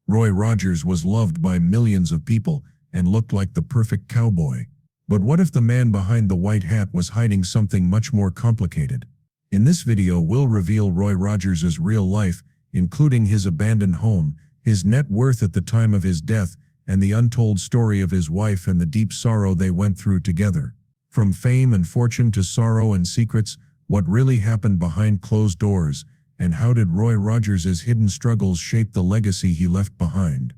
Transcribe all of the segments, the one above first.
Roy Rogers was loved by millions of people and looked like the perfect cowboy. But what if the man behind the white hat was hiding something much more complicated? In this video we'll reveal Roy Rogers' real life, including his abandoned home, his net worth at the time of his death, and the untold story of his wife and the deep sorrow they went through together. From fame and fortune to sorrow and secrets, what really happened behind closed doors, and how did Roy Rogers' hidden struggles shape the legacy he left behind?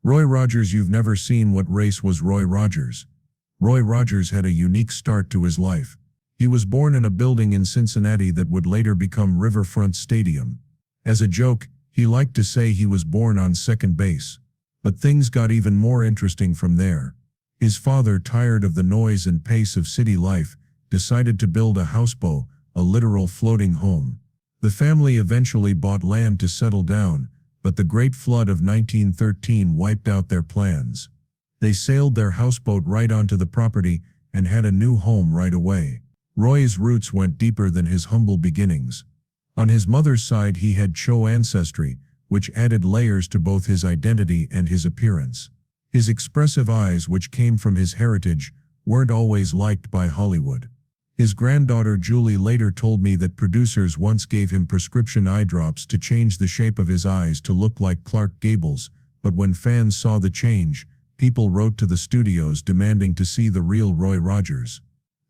Roy Rogers. You've never seen what race was Roy Rogers. Roy Rogers had a unique start to his life. He was born in a building in Cincinnati that would later become Riverfront Stadium. As a joke, he liked to say he was born on second base. But things got even more interesting from there. His father, tired of the noise and pace of city life, decided to build a houseboat, a literal floating home. The family eventually bought land to settle down, but the Great Flood of 1913 wiped out their plans. They sailed their houseboat right onto the property and had a new home right away. Roy's roots went deeper than his humble beginnings. On his mother's side he had Cho ancestry, which added layers to both his identity and his appearance. His expressive eyes, which came from his heritage, weren't always liked by Hollywood. His granddaughter Julie later told me that producers once gave him prescription eye drops to change the shape of his eyes to look like Clark Gable's, but when fans saw the change, people wrote to the studios demanding to see the real Roy Rogers.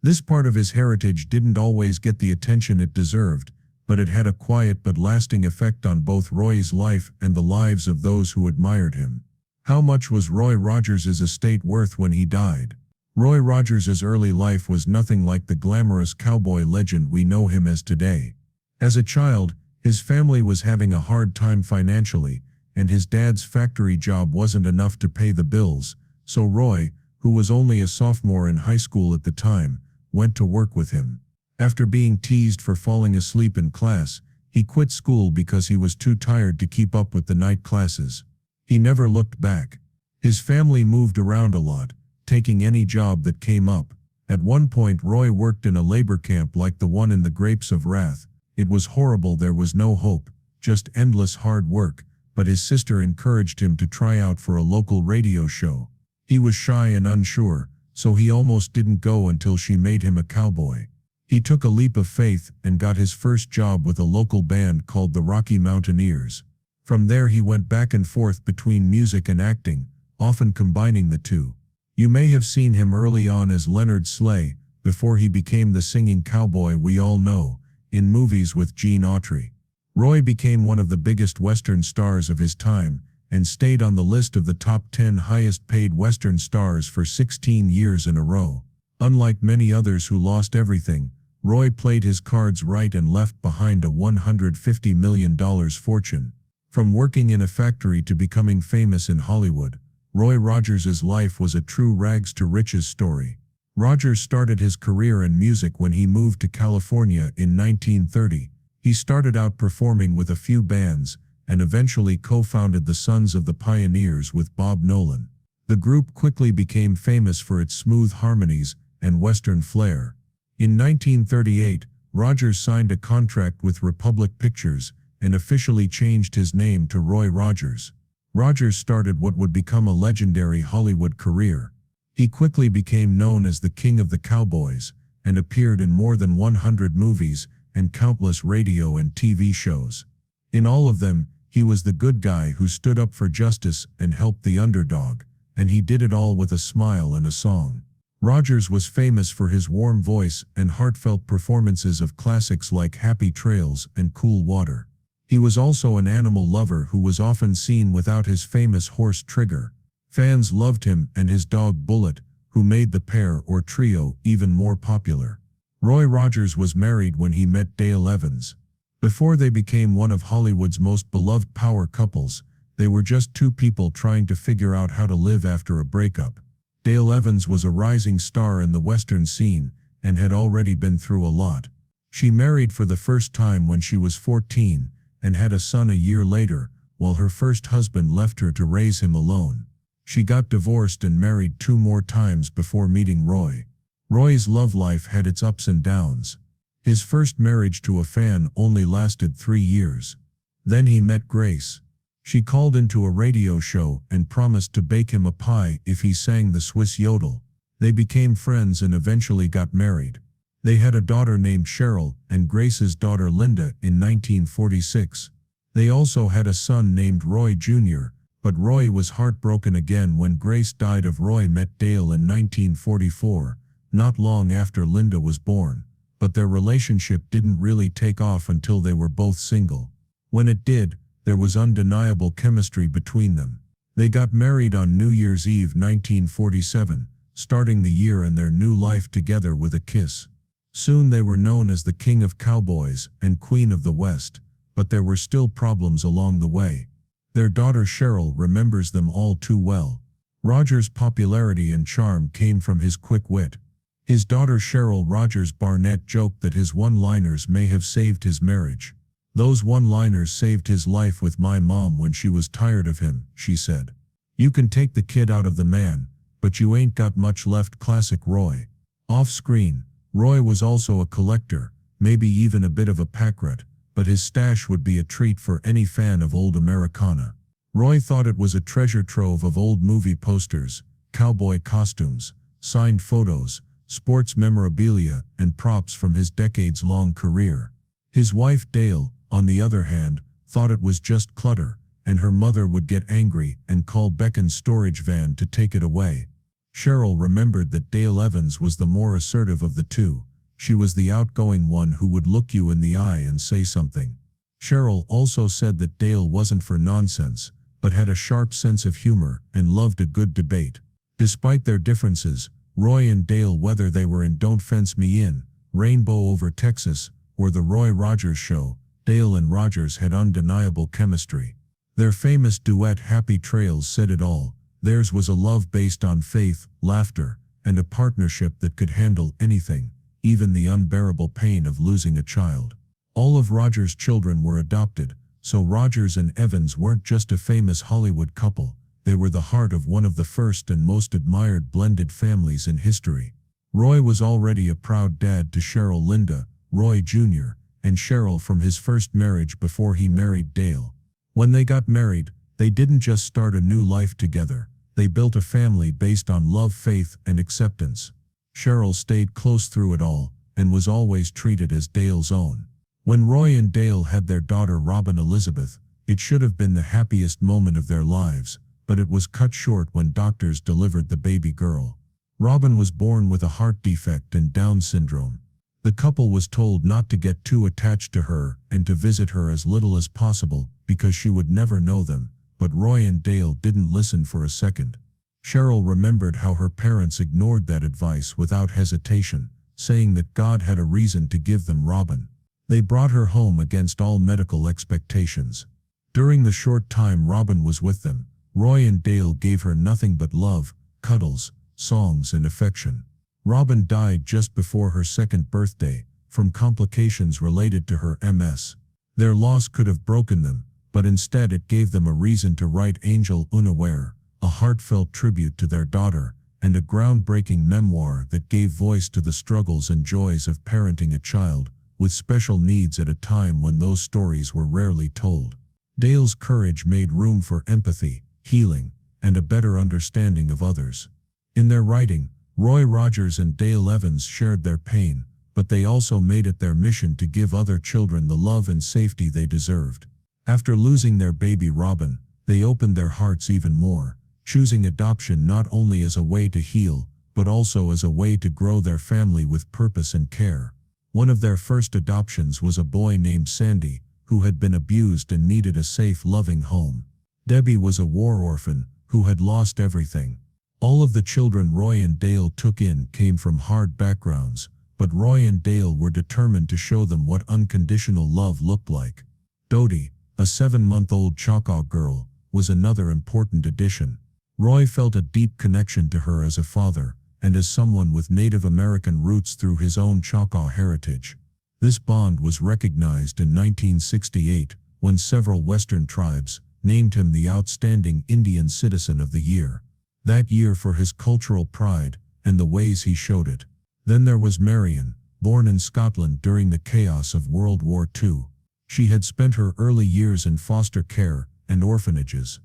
This part of his heritage didn't always get the attention it deserved, but it had a quiet but lasting effect on both Roy's life and the lives of those who admired him. How much was Roy Rogers' estate worth when he died? Roy Rogers' early life was nothing like the glamorous cowboy legend we know him as today. As a child, his family was having a hard time financially, and his dad's factory job wasn't enough to pay the bills, so Roy, who was only a sophomore in high school at the time, went to work with him. After being teased for falling asleep in class, he quit school because he was too tired to keep up with the night classes. He never looked back. His family moved around a lot, taking any job that came up. At one point Roy worked in a labor camp like the one in The Grapes of Wrath. It was horrible. There was no hope, just endless hard work, but his sister encouraged him to try out for a local radio show. He was shy and unsure, so he almost didn't go until she made him a cowboy. He took a leap of faith and got his first job with a local band called the Rocky Mountaineers. From there he went back and forth between music and acting, often combining the two. You may have seen him early on as Leonard Slay, before he became the singing cowboy we all know, in movies with Gene Autry. Roy became one of the biggest Western stars of his time, and stayed on the list of the top 10 highest-paid Western stars for 16 years in a row. Unlike many others who lost everything, Roy played his cards right and left behind a $150 million fortune. From working in a factory to becoming famous in Hollywood, Roy Rogers' life was a true rags-to-riches story. Rogers started his career in music when he moved to California in 1930. He started out performing with a few bands, and eventually co-founded the Sons of the Pioneers with Bob Nolan. The group quickly became famous for its smooth harmonies and Western flair. In 1938, Rogers signed a contract with Republic Pictures and officially changed his name to Roy Rogers. Rogers started what would become a legendary Hollywood career. He quickly became known as the King of the Cowboys, and appeared in more than 100 movies and countless radio and TV shows. In all of them, he was the good guy who stood up for justice and helped the underdog, and he did it all with a smile and a song. Rogers was famous for his warm voice and heartfelt performances of classics like Happy Trails and Cool Water. He was also an animal lover who was often seen without his famous horse Trigger. Fans loved him and his dog Bullet, who made the pair or trio even more popular. Roy Rogers was married when he met Dale Evans. Before they became one of Hollywood's most beloved power couples, they were just two people trying to figure out how to live after a breakup. Dale Evans was a rising star in the Western scene and had already been through a lot. She married for the first time when she was 14 and had a son a year later, while her first husband left her to raise him alone. She got divorced and married 2 more times before meeting Roy. Roy's love life had its ups and downs. His first marriage to a fan only lasted 3 years. Then he met Grace. She called into a radio show and promised to bake him a pie if he sang the Swiss yodel. They became friends and eventually got married. They had a daughter named Cheryl and Grace's daughter Linda in 1946. They also had a son named Roy Jr., but Roy was heartbroken again when Grace died of Roy met Dale in 1944, not long after Linda was born, but their relationship didn't really take off until they were both single. When it did, there was undeniable chemistry between them. They got married on New Year's Eve 1947, starting the year and their new life together with a kiss. Soon they were known as the King of Cowboys and Queen of the West, but there were still problems along the way. Their daughter Cheryl remembers them all too well. Roger's popularity and charm came from his quick wit. His daughter Cheryl Rogers Barnett joked that his one-liners may have saved his marriage. "Those one-liners saved his life with my mom when she was tired of him," she said. "You can take the kid out of the man, but you ain't got much left." Classic Roy. Off-screen, Roy was also a collector, maybe even a bit of a pack rat, but his stash would be a treat for any fan of old Americana. Roy thought it was a treasure trove of old movie posters, cowboy costumes, signed photos, sports memorabilia, and props from his decades-long career. His wife Dale, on the other hand, thought it was just clutter, and her mother would get angry and call Beckon's storage van to take it away. Cheryl remembered that Dale Evans was the more assertive of the two. She was the outgoing one who would look you in the eye and say something. Cheryl also said that Dale wasn't for nonsense, but had a sharp sense of humor and loved a good debate. Despite their differences, Roy and Dale, whether they were in Don't Fence Me In, Rainbow Over Texas, or The Roy Rogers Show, Dale and Rogers had undeniable chemistry. Their famous duet Happy Trails said it all. Theirs was a love based on faith, laughter, and a partnership that could handle anything, even the unbearable pain of losing a child. All of Rogers' children were adopted, so Rogers and Evans weren't just a famous Hollywood couple, they were the heart of one of the first and most admired blended families in history. Roy was already a proud dad to Cheryl Linda, Roy Jr., and Cheryl from his first marriage before he married Dale. When they got married, they didn't just start a new life together, they built a family based on love, faith, and acceptance. Cheryl stayed close through it all, and was always treated as Dale's own. When Roy and Dale had their daughter Robin Elizabeth, it should have been the happiest moment of their lives, but it was cut short when doctors delivered the baby girl. Robin was born with a heart defect and Down syndrome. The couple was told not to get too attached to her and to visit her as little as possible because she would never know them, but Roy and Dale didn't listen for a second. Cheryl remembered how her parents ignored that advice without hesitation, saying that God had a reason to give them Robin. They brought her home against all medical expectations. During the short time Robin was with them, Roy and Dale gave her nothing but love, cuddles, songs, and affection. Robin died just before her second birthday, from complications related to her MS. Their loss could have broken them, but instead it gave them a reason to write Angel Unaware, a heartfelt tribute to their daughter, and a groundbreaking memoir that gave voice to the struggles and joys of parenting a child with special needs at a time when those stories were rarely told. Dale's courage made room for empathy, healing, and a better understanding of others. In their writing, Roy Rogers and Dale Evans shared their pain, but they also made it their mission to give other children the love and safety they deserved. After losing their baby Robin, they opened their hearts even more, choosing adoption not only as a way to heal, but also as a way to grow their family with purpose and care. One of their first adoptions was a boy named Sandy, who had been abused and needed a safe, loving home. Debbie was a war orphan, who had lost everything. All of the children Roy and Dale took in came from hard backgrounds, but Roy and Dale were determined to show them what unconditional love looked like. Dodie, a 7-month-old Choctaw girl, was another important addition. Roy felt a deep connection to her as a father, and as someone with Native American roots through his own Choctaw heritage. This bond was recognized in 1968, when several Western tribes named him the Outstanding Indian Citizen of the Year. That year for his cultural pride, and the ways he showed it. Then there was Marion, born in Scotland during the chaos of World War II. She had spent her early years in foster care, and orphanages.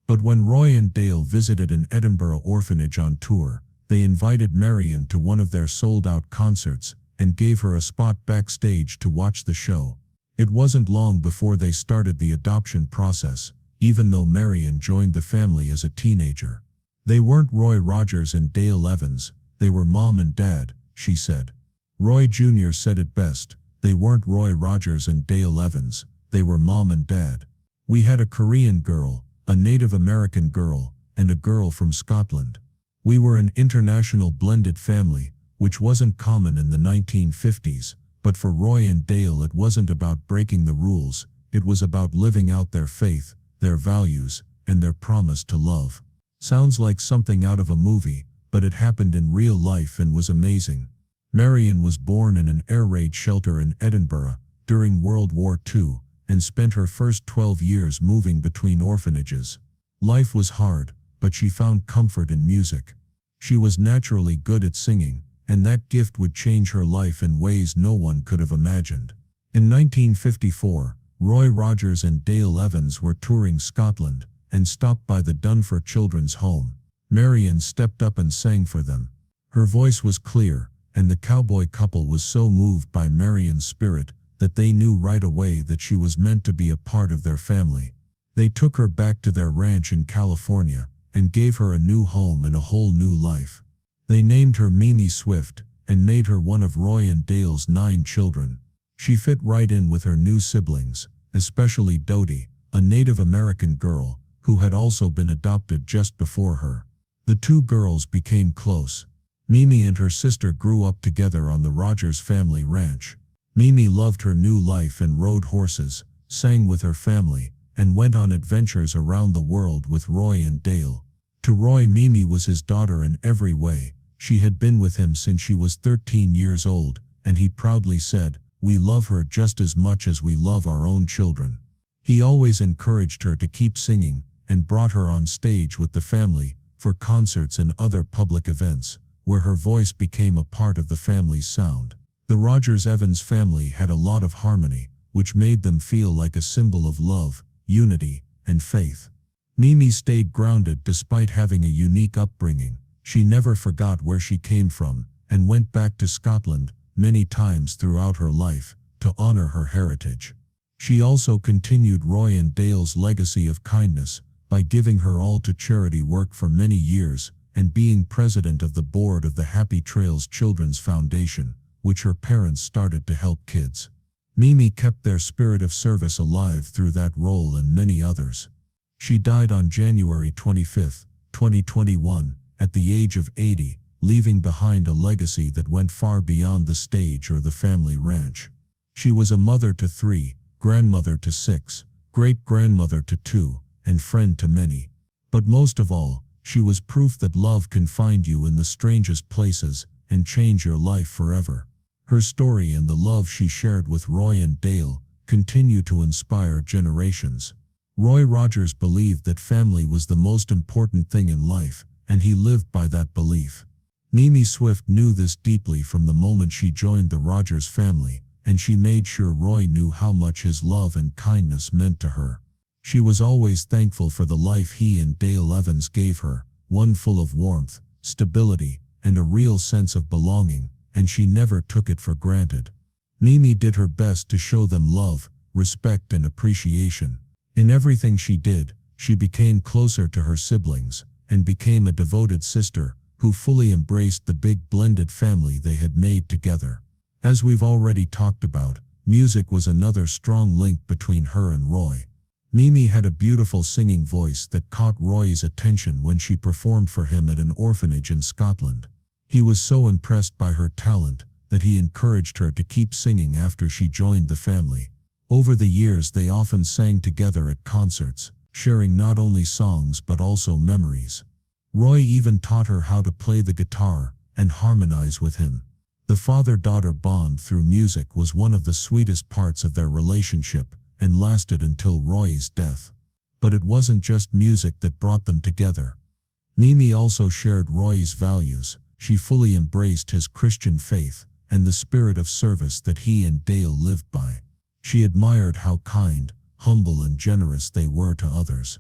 But when Roy and Dale visited an Edinburgh orphanage on tour, they invited Marion to one of their sold-out concerts and gave her a spot backstage to watch the show. It wasn't long before they started the adoption process, even though Marion joined the family as a teenager. They weren't Roy Rogers and Dale Evans, they were mom and dad, she said. Roy Jr. said it best, they weren't Roy Rogers and Dale Evans, they were mom and dad. We had a Korean girl, a Native American girl, and a girl from Scotland. We were an international blended family, which wasn't common in the 1950s, but for Roy and Dale it wasn't about breaking the rules, it was about living out their faith, their values, and their promise to love. Sounds like something out of a movie, but it happened in real life and was amazing. Marion was born in an air raid shelter in Edinburgh during World War II and spent her first 12 years moving between orphanages. Life was hard, but she found comfort in music. She was naturally good at singing, and that gift would change her life in ways no one could have imagined. In 1954, Roy Rogers and Dale Evans were touring Scotland and stopped by the Dunfer Children's Home. Marion stepped up and sang for them. Her voice was clear, and the cowboy couple was so moved by Marion's spirit that they knew right away that she was meant to be a part of their family. They took her back to their ranch in California and gave her a new home and a whole new life. They named her Mimi Swift and made her one of Roy and Dale's 9 children. She fit right in with her new siblings, especially Dodie, a Native American girl who had also been adopted just before her. The 2 girls became close. Mimi and her sister grew up together on the Rogers family ranch. Mimi loved her new life and rode horses, sang with her family, and went on adventures around the world with Roy and Dale. To Roy, Mimi was his daughter in every way. She had been with him since she was 13 years old, and he proudly said, "We love her just as much as we love our own children." He always encouraged her to keep singing and brought her on stage with the family for concerts and other public events, where her voice became a part of the family's sound. The Rogers-Evans family had a lot of harmony, which made them feel like a symbol of love, unity, and faith. Mimi stayed grounded despite having a unique upbringing. She never forgot where she came from and went back to Scotland many times throughout her life to honor her heritage. She also continued Roy and Dale's legacy of kindness by giving her all to charity work for many years and being president of the board of the Happy Trails Children's Foundation, which her parents started to help kids. Mimi kept their spirit of service alive through that role and many others. She died on January 25, 2021, at the age of 80, leaving behind a legacy that went far beyond the stage or the family ranch. She was a mother to 3, grandmother to 6, great-grandmother to 2, and friend to many. But most of all, she was proof that love can find you in the strangest places and change your life forever. Her story and the love she shared with Roy and Dale continue to inspire generations. Roy Rogers believed that family was the most important thing in life, and he lived by that belief. Mimi Swift knew this deeply from the moment she joined the Rogers family, and she made sure Roy knew how much his love and kindness meant to her. She was always thankful for the life he and Dale Evans gave her, one full of warmth, stability, and a real sense of belonging, and she never took it for granted. Mimi did her best to show them love, respect, and appreciation. In everything she did, she became closer to her siblings and became a devoted sister who fully embraced the big blended family they had made together. As we've already talked about, music was another strong link between her and Roy. Mimi had a beautiful singing voice that caught Roy's attention when she performed for him at an orphanage in Scotland. He was so impressed by her talent that he encouraged her to keep singing after she joined the family. Over the years they often sang together at concerts, sharing not only songs but also memories. Roy even taught her how to play the guitar and harmonize with him. The father-daughter bond through music was one of the sweetest parts of their relationship and lasted until Roy's death. But it wasn't just music that brought them together. Mimi also shared Roy's values. She fully embraced his Christian faith and the spirit of service that he and Dale lived by. She admired how kind, humble and generous they were to others.